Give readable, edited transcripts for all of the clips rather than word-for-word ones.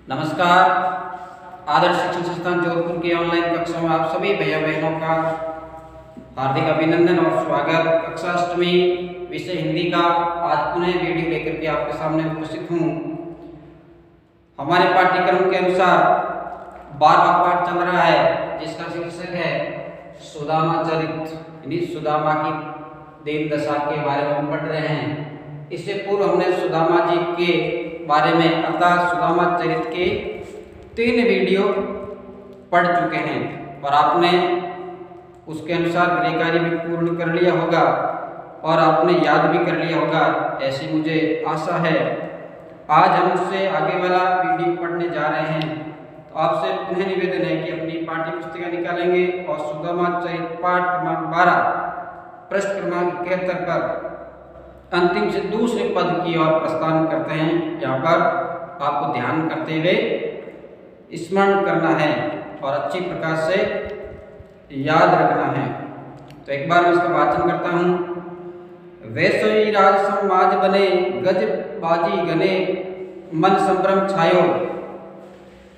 नमस्कार। आदर्श शिक्षण संस्थान जोधपुर की ऑनलाइन कक्षा में आप सभी भैया बहनों का हार्दिक अभिनंदन और स्वागत। कक्षा अष्टमी विषय हिंदी का आज पुनः वीडियो लेकर के आपके सामने उपस्थित हूँ। हमारे पाठ्यक्रम के अनुसार 12वां पाठ चल रहा है जिसका शीर्षक है सुदामा चरित, यानी सुदामा की दीन दशा के बारे में हम पढ़ रहे हैं। इससे पूर्व हमने सुदामा जी के बारे में अर्थात सुदामा चरित के 3 वीडियो पढ़ चुके हैं और आपने उसके अनुसार गृह कार्य भी पूर्ण कर लिया होगा और आपने याद भी कर लिया होगा, ऐसी मुझे आशा है। आज हम उससे आगे वाला वीडियो पढ़ने जा रहे हैं, तो आपसे पुनः निवेदन है कि अपनी पाठ्य पुस्तिका निकालेंगे और सुदामा चरित पाठ क्रमांक 12 पृष्ठ क्रमांक 71 पर अंतिम से दूसरे पद की ओर प्रस्थान करते हैं। यहाँ पर आपको ध्यान करते हुए स्मरण करना है और अच्छी प्रकार से याद रखना है। तो एक बार मैं इसका वाचन करता हूँ। वैसोई राज समाज बने, गज बाजी गने, मन संभ्रम छायो,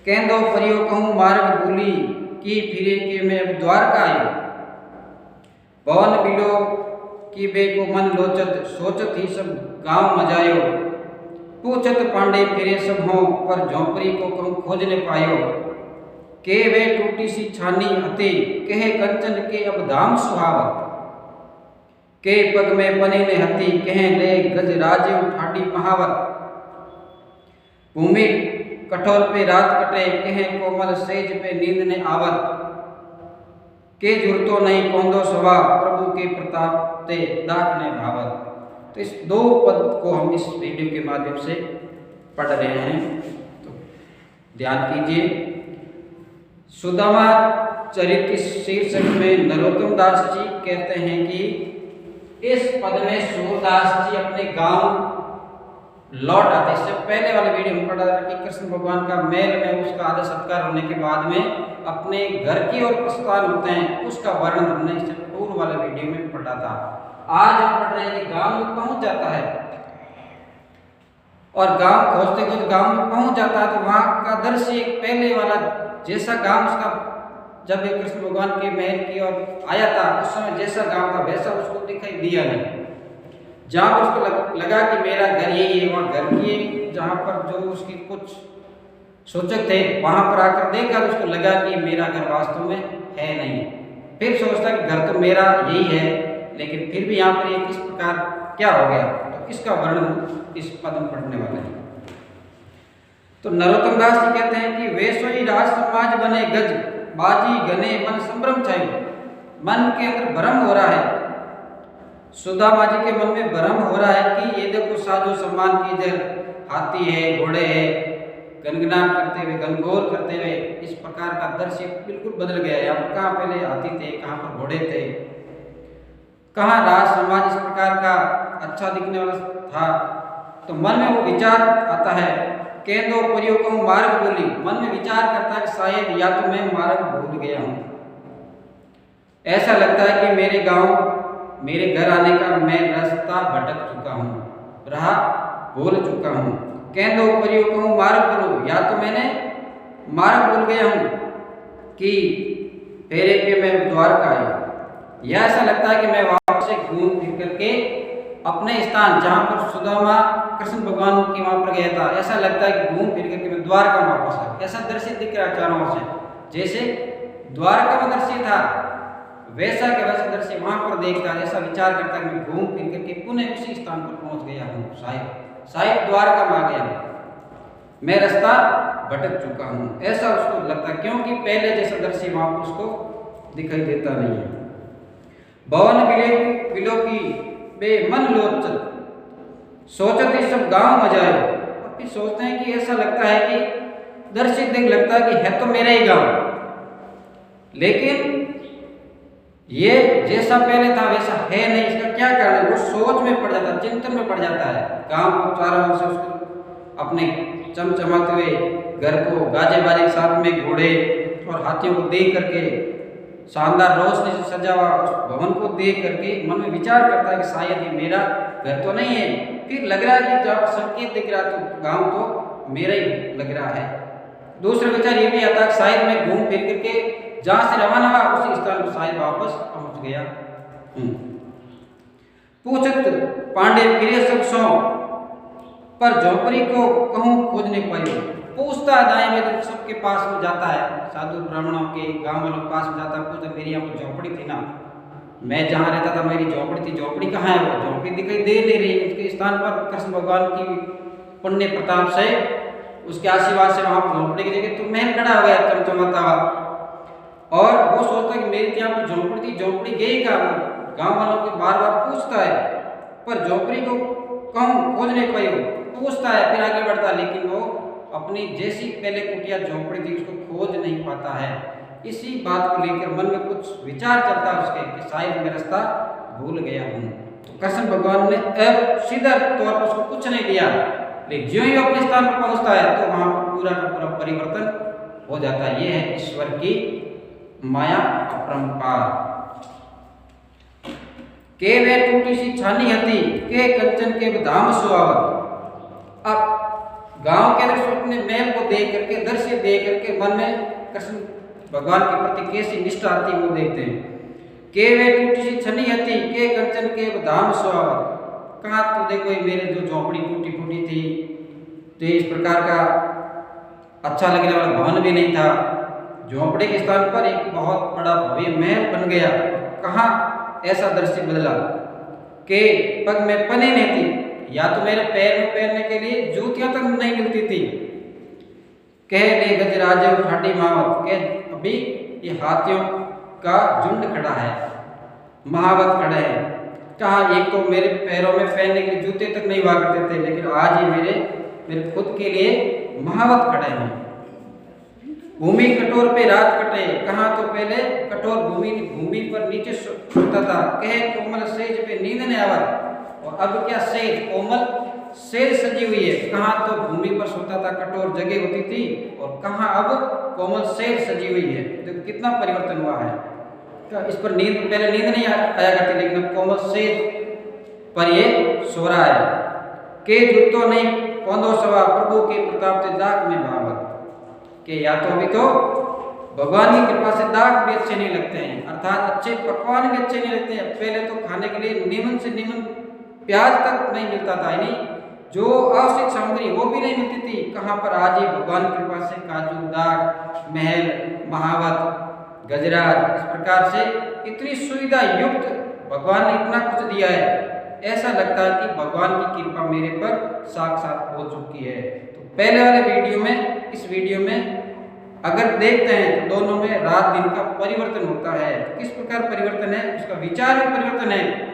केंदो परियो कहूँ मार्ग भूली, की फिरे के मैं अब द्वारका आयो, पवन बिलो की बे को मन लोचत, सोचत ही सब गांव मजायो, पूछत पांडे फिरे सब हों, पर झोंपड़ी को कहूँ खोजने पायो, के वे टूटी सी छानी हते, कहे कंचन के अब धाम सुहावत, के पग में बने ने हती, कहे ले गज राजे ठाडी महावत, भूमि कठोर पे रात कटे, कहे कोमल सेज पे नींद ने आवत, के जुरतो नहीं कौंदो सवा, प्रभु के प्रताप ते दाख ने भावत। तो इस 2 पद को हम इस वीडियो के माध्यम से पढ़ रहे हैं, तो ध्यान कीजिए। सुदामा चरित के शीर्षक में नरोत्तम दास जी कहते हैं कि इस पद में सूरदास जी अपने गांव लौट आते। इससे पहले वाले वीडियो में पढ़ा था कि कृष्ण भगवान का महल में उसका आदर सत्कार होने के बाद में अपने घर की ओर प्रस्थान होते हैं, उसका वर्णन हमने इससे पूर्व वाले वीडियो में पढ़ा था। आज हम पढ़ रहे हैं कि गांव में पहुंच जाता है और गांव खोजते खोजते गांव में पहुंच जाता है, तो वहां का दृश्य एक पहले वाला जैसा गांव उसका जब कृष्ण भगवान के महल की ओर आया था उस समय जैसा गांव था वैसा उसको दिखाई दिया नहीं। जहाँ पर उसको लगा कि मेरा घर यही है, वहाँ घर की जहाँ पर जो उसकी कुछ सूचक थे वहाँ पर आकर देखा तो उसको लगा कि मेरा घर वास्तव में है नहीं। फिर सोचता कि घर तो मेरा यही है, लेकिन फिर भी यहाँ पर ये किस प्रकार क्या हो गया, तो इसका वर्णन इस पद में पढ़ने वाले हैं। तो नरोत्तम दास जी कहते हैं कि वैसोई राज समाज बने, गज बाजी गने, मन संभ्रम छायो, मन के अंदर भ्रम हो रहा है। सुदामा जी के मन में भ्रम हो रहा है कि ये देखो साजो सम्मान की इधर हाथी है, घोड़े है, गनगनाट करते हुए गनगोर करते हुए इस प्रकार का दृश्य बिल्कुल बदल गया है। यहाँ पर कहाँ पहले हाथी थे, कहाँ पर घोड़े थे, कहाँ राज समाज इस प्रकार का अच्छा दिखने वाला था। तो मन में वो विचार आता है, केंदो परियो कहूँ मार्ग भूली, मन में विचार करता है कि शायद या तो मैं मार्ग भूल गया हूँ। ऐसा लगता है कि मेरे गाँव मेरे घर आने का मैं रास्ता भटक चुका हूँ, राह भूल चुका हूँ। केंदो परियो कहूँ मार्ग भूलो, या तो मैंने मार्ग भूल गया हूँ कि फेरे के मैं द्वारका आया। यह ऐसा लगता है कि मैं वापस से घूम फिर करके अपने स्थान जहाँ पर सुदामा कृष्ण भगवान के वहाँ पर गया था, ऐसा लगता है कि घूम फिर करके मैं द्वारका में वापस आया। ऐसा दृश्य दिख रहा है चारों ओर से, जैसे द्वारका में दृश्य था वैसा के वैसा दृश्य वहां पर देखता है। ऐसा विचार करता है मैं घूम फिर करके पुनः उसी स्थान पर पहुंच गया हूँ, शायद द्वारका में आ गया हूँ, मैं रास्ता भटक चुका हूँ, ऐसा उसको लगता है, क्योंकि पहले जैसा दृश्य वहां पर उसको दिखाई देता नहीं है। भवन बिलो की बे मन लोचत, सोचत ही सब गांव मजाए। और फिर सोचते हैं कि ऐसा लगता है कि दृश्य देख लगता है कि है तो मेरा ही गांव, लेकिन ये जैसा पहले था वैसा है नहीं। इसका क्या कारण है? वो सोच में पड़ जाता है, चिंतन में पड़ जाता है। गांव को चारों ओर से उसको अपने चमचमाते हुए घर को गाजे बाजे के साथ में घोड़े और हाथियों को देख करके, शानदार रोशनी से सजा हुआ उस भवन को देख करके मन में विचार करता है कि शायद ये मेरा घर तो नहीं है। फिर लग रहा है कि जब संकेत दिख रहा तो गांव तो मेरा ही लग रहा है, दूसरा विचार ये भी आता है शायद मैं घूम फिर करके जहां से रवाना हुआ उसी स्थान पर शायद वापस पहुंच गया। पूछत पांडे फिरे सब सौ पर झोपड़ी को कहूं खोजने पाई। पूछता है दाएं में सबके पास में जाता है, साधु ब्राह्मणों के गांव वालों के पास में जाता है, पूछता मेरी यहाँ पर झोपड़ी थी ना, मैं जहाँ रहता था मेरी झोपड़ी थी, झोपड़ी कहाँ है? वो झोपड़ी दिखाई दे नहीं रही। उसके स्थान पर कृष्ण भगवान की पुण्य प्रताप से, उसके आशीर्वाद से वहां झोपड़ी की जगह तो महल खड़ा हो गया चमचमाता हुआ। और वो सोचता कि मेरी यहाँ पर झोपड़ी थी, झोपड़ी गई का? गांव वालों को बार बार पूछता है पर झोपड़ी को कहूं खोजने पाई। पूछता है फिर आगे बढ़ता है, लेकिन वो अपनी जैसी पहले कुटिया झोपड़ी थी उसको खोज नहीं पाता है। इसी बात को लेकर मन में कुछ विचार चलता है उसके कि शायद मैं रास्ता भूल गया हूँ। तो कृष्ण भगवान ने अब सीधा तौर पर उसको कुछ नहीं दिया, लेकिन जो ही अपने स्थान पर पहुंचता है तो वहां पर पूरा का पूरा परिवर्तन हो जाता है। ये है ईश्वर की माया अपरंपार। के वे टूटी सी छानी हती के कंचन के धाम सुहावत। अब गांव के अंदर अपने महल को देख करके, दृश्य देख करके मन में कृष्ण भगवान के प्रति कैसी निष्ठा आती है वो देखते हैं। के वे टूटी सी छनी हती के कंचन के धाम सुहावत। कहाँ तो देखो मेरे जो झोपड़ी टूटी फूटी थी तो इस प्रकार का अच्छा लगने वाला भवन भी नहीं था, झोपड़ी के स्थान पर एक बहुत बड़ा भव्य महल बन गया। कहाँ ऐसा दृश्य बदला कि पग में पने नहीं थी, या तो मेरे पैर में पहनने के लिए जूतियां तक नहीं मिलती थी। कह ले गजराज ठाडी महावत के अभी ये हाथियों का झुंड खड़ा है, महावत खड़े हैं। कहा एक तो मेरे पैरों में पहनने के लिए जूते तक नहीं हुआ करते थे, लेकिन आज ही मेरे खुद के लिए महावत खड़े हैं। भूमि कठोर पे रात कटे। कहाँ तो पहले कठोर भूमि पर नीचे सोता था। कहे कोमल सेज पे नींद ने आवत, और अब क्या सेज कोमल सेज सजी हुई है। कहाँ तो भूमि पर सोता था, कठोर जगह होती थी, और कहाँ अब कोमल सेज सजी हुई है। देखो कितना परिवर्तन हुआ है। तो इस पर नींद पहले नींद नहीं आया करती, लेकिन अब कोमल सेज पर ये सो रहा है। के जुटो नहीं कौंदो सवा प्रभु के प्रताप से दाग में भावत। कि या तो अभी तो भगवान की कृपा से दाग भी अच्छे नहीं लगते हैं, अर्थात अच्छे पकवान भी अच्छे नहीं लगते हैं। पहले तो खाने के लिए निमन से निमन प्याज तक नहीं मिलता था, यानी जो आवश्यक सामग्री वो भी नहीं मिलती थी। कहाँ पर आज ही भगवान की कृपा से काजू, दाग, महल, महावत, गजराज, इस प्रकार से इतनी सुविधा युक्त भगवान ने इतना कुछ दिया है। ऐसा लगता है कि भगवान की कृपा मेरे पर साक्षात हो चुकी है। तो पहले वाले वीडियो में, इस वीडियो में अगर देखते हैं तो दोनों में रात दिन का परिवर्तन होता है। तो किस प्रकार परिवर्तन है, उसका विचार में परिवर्तन है।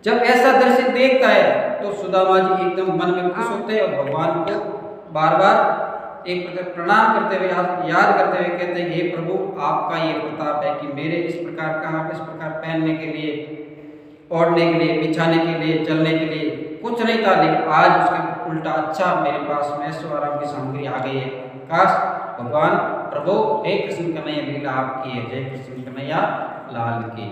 जब ऐसा दृश्य देखता है तो सुदामा जी एकदम मन में खुश होते हैं और भगवान को बार बार एक प्रकार प्रणाम करते हुए, याद करते हुए कहते हैं, हे प्रभु आपका ये प्रताप है कि मेरे इस प्रकार कहाँ पर इस प्रकार पहनने के लिए, ओढ़ने के लिए, बिछाने के लिए, चलने के लिए कुछ नहीं था, लेकिन आज उसके उल्टा अच्छा मेरे पास में ऐशो आराम की सामग्री आ गई है। काश भगवान प्रभु हे कृष्ण कन्हैया लीला आपकी है। जय कृष्ण कन्हैया लाल की।